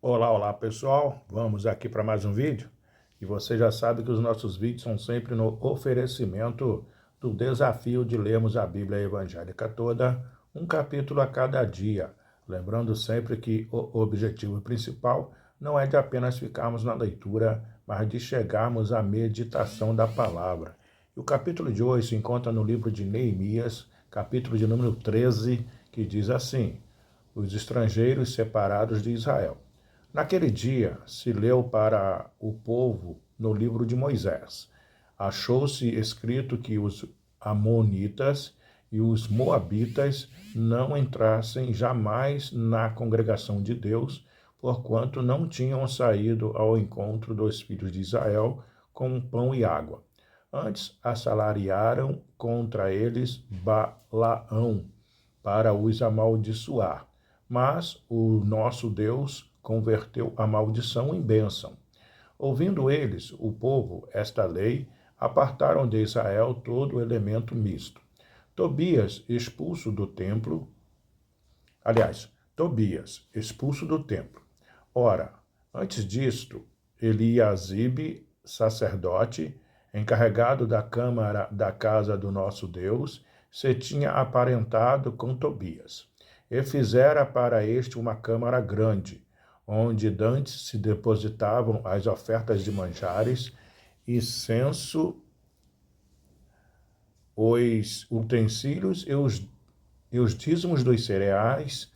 Olá, olá pessoal, vamos aqui para mais um vídeo e você já sabe que os nossos vídeos são sempre no oferecimento do desafio de lermos a Bíblia evangélica toda, um capítulo a cada dia, lembrando sempre que o objetivo principal não é de apenas ficarmos na leitura, mas de chegarmos à meditação da palavra. E o capítulo de hoje se encontra no livro de Neemias, capítulo de número 13, que diz assim: os estrangeiros separados de Israel. Naquele dia se leu para o povo no livro de Moisés. Achou-se escrito que os amonitas e os moabitas não entrassem jamais na congregação de Deus, porquanto não tinham saído ao encontro dos filhos de Israel com pão e água. Antes assalariaram contra eles Balaão para os amaldiçoar. Mas o nosso Deus converteu a maldição em bênção. Ouvindo eles, o povo, esta lei, apartaram de Israel todo o elemento misto. Tobias, expulso do templo, Tobias, expulso do templo. Ora, antes disto, Eliasibe, sacerdote, encarregado da câmara da casa do nosso Deus, se tinha aparentado com Tobias, e fizera para este uma câmara grande, onde dantes se depositavam as ofertas de manjares, incenso, os utensílios e os dízimos dos cereais,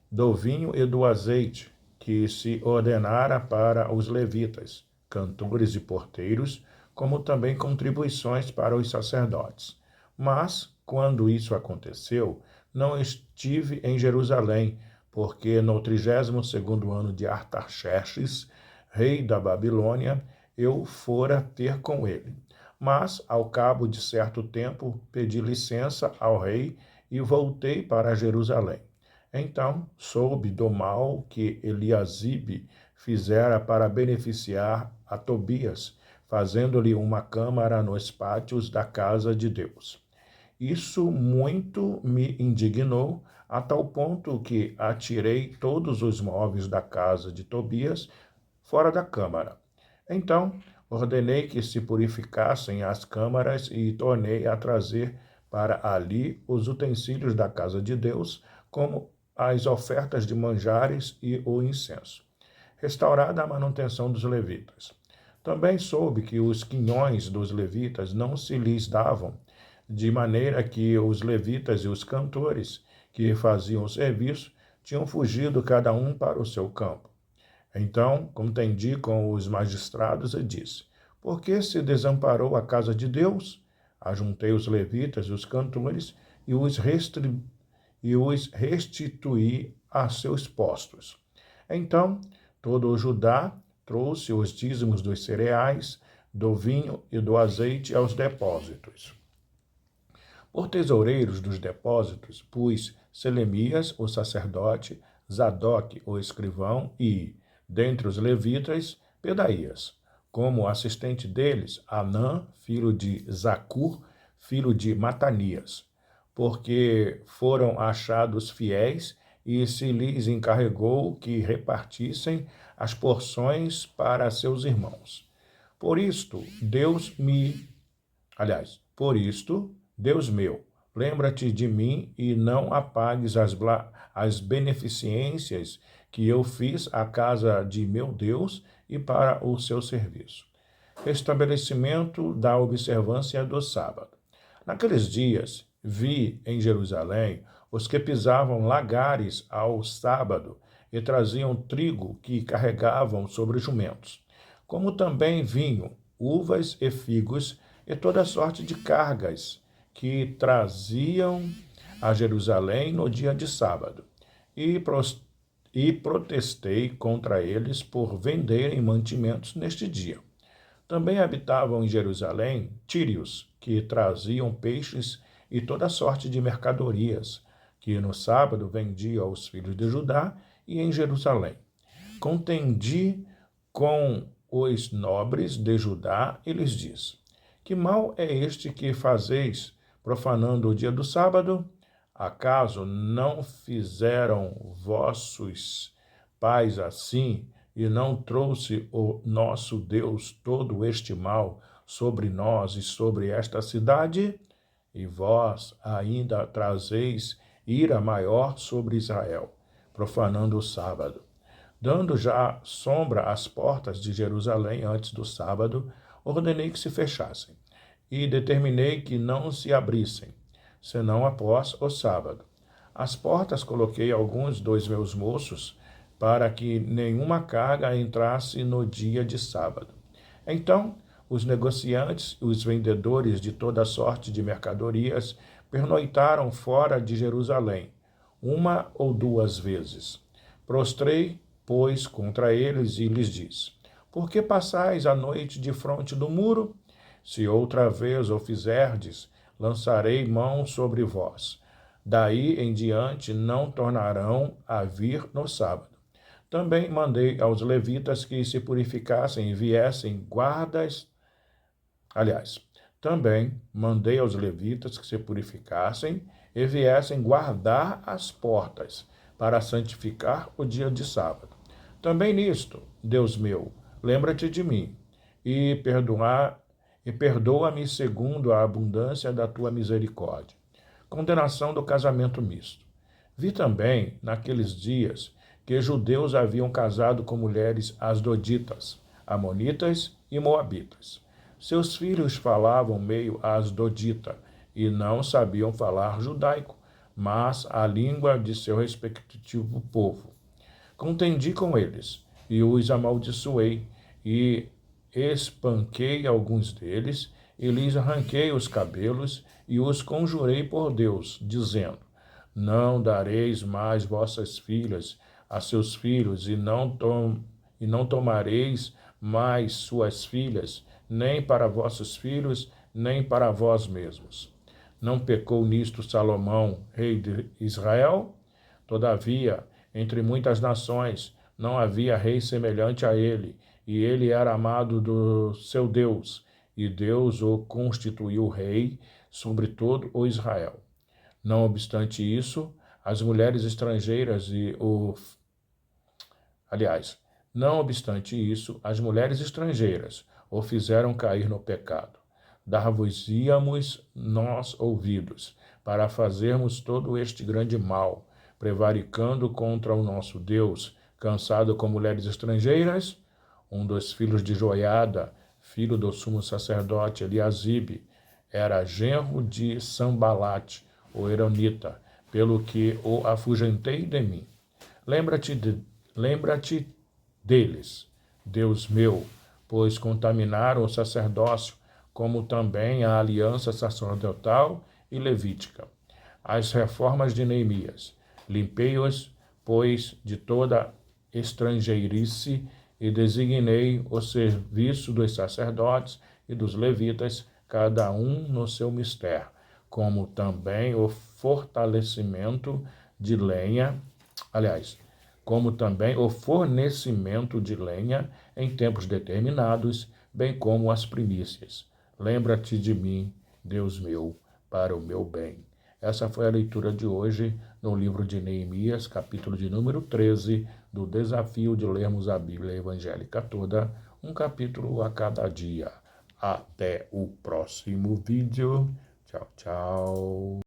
do vinho e do azeite, que se ordenara para os levitas, cantores e porteiros, como também contribuições para os sacerdotes. Mas, quando isso aconteceu, não estive em Jerusalém, porque no 32º ano de Artaxerxes, rei da Babilônia, eu fora ter com ele. Mas, ao cabo de certo tempo, pedi licença ao rei e voltei para Jerusalém. Então soube do mal que Eliasibe fizera para beneficiar a Tobias, fazendo-lhe uma câmara nos pátios da casa de Deus. Isso muito me indignou, a tal ponto que atirei todos os móveis da casa de Tobias fora da câmara. Então ordenei que se purificassem as câmaras e tornei a trazer para ali os utensílios da casa de Deus, como as ofertas de manjares e o incenso. Restaurada a manutenção dos levitas. Também soube que os quinhões dos levitas não se lhes davam, de maneira que os levitas e os cantores que faziam o serviço tinham fugido cada um para o seu campo. Então contendi com os magistrados e disse: por que se desamparou a casa de Deus? Ajuntei os levitas e os cantores e os restituí a seus postos. Então todo o Judá trouxe os dízimos dos cereais, do vinho e do azeite aos depósitos. Por tesoureiros dos depósitos pus Selemias, o sacerdote, Zadok, o escrivão, e, dentre os levitas, Pedaías. Como assistente deles, Anã, filho de Zacur, filho de Matanias, porque foram achados fiéis e se lhes encarregou que repartissem as porções para seus irmãos. Por isto, por isto, Deus meu, lembra-te de mim e não apagues as beneficências que eu fiz à casa de meu Deus e para o seu serviço. Estabelecimento da observância do sábado. Naqueles dias, vi em Jerusalém os que pisavam lagares ao sábado e traziam trigo que carregavam sobre jumentos, como também vinho, uvas e figos e toda sorte de cargas que traziam a Jerusalém no dia de sábado. E protestei contra eles por venderem mantimentos neste dia. Também habitavam em Jerusalém tírios, que traziam peixes e toda sorte de mercadorias, que no sábado vendiam aos filhos de Judá e em Jerusalém. Contendi com os nobres de Judá e lhes disse: que mal é este que fazeis, profanando o dia do sábado? Acaso não fizeram vossos paz assim, e não trouxe o nosso Deus todo este mal sobre nós e sobre esta cidade? E vós ainda trazeis ira maior sobre Israel, profanando o sábado. Dando já sombra às portas de Jerusalém antes do sábado, ordenei que se fechassem, e determinei que não se abrissem, senão após o sábado. Às portas coloquei alguns dos meus moços, para que nenhuma carga entrasse no dia de sábado. Então, os negociantes e os vendedores de toda sorte de mercadorias pernoitaram fora de Jerusalém, uma ou duas vezes. Prostrei, pois, contra eles e lhes disse: Por que passais a noite defronte do muro? Se outra vez o fizerdes, lançarei mão sobre vós. Daí em diante não tornarão a vir no sábado. Também mandei aos levitas que se purificassem e viessem guardas. Aliás, também mandei aos levitas que se purificassem e viessem guardar as portas, para santificar o dia de sábado. Também nisto, Deus meu, lembra-te de mim e perdoa-me segundo a abundância da tua misericórdia. Condenação do casamento misto. Vi também, naqueles dias, que judeus haviam casado com mulheres asdoditas, amonitas e moabitas. Seus filhos falavam meio asdodita e não sabiam falar judaico, mas a língua de seu respectivo povo. Contendi com eles e os amaldiçoei e espanquei alguns deles e lhes arranquei os cabelos e os conjurei por Deus, dizendo: Não dareis mais vossas filhas a seus filhos e não tomareis mais suas filhas, nem para vossos filhos, nem para vós mesmos. Não pecou nisto Salomão, rei de Israel? Todavia, entre muitas nações, não havia rei semelhante a ele, e ele era amado do seu Deus, e Deus o constituiu rei sobre todo o Israel. Não obstante isso, as mulheres estrangeiras não obstante isso, as mulheres estrangeiras o fizeram cair no pecado. Dar-vos-íamos nós ouvidos, para fazermos todo este grande mal, prevaricando contra o nosso Deus, cansado com mulheres estrangeiras? Um dos filhos de Joiada, filho do sumo sacerdote Eliasibe, era genro de Sambalate, o Eronita, pelo que o afugentei de mim. Lembra-te deles, Deus meu, pois contaminaram o sacerdócio, como também a aliança sacerdotal e levítica. As reformas de Neemias. Limpei-os, pois, de toda estrangeirice e designei o serviço dos sacerdotes e dos levitas, cada um no seu mistério, como também o fortalecimento de lenha, como também o fornecimento de lenha em tempos determinados, bem como as primícias. Lembra-te de mim, Deus meu, para o meu bem. Essa foi a leitura de hoje no livro de Neemias, capítulo de número 13, do desafio de lermos a Bíblia evangélica toda, um capítulo a cada dia. Até o próximo vídeo. Tchau, tchau.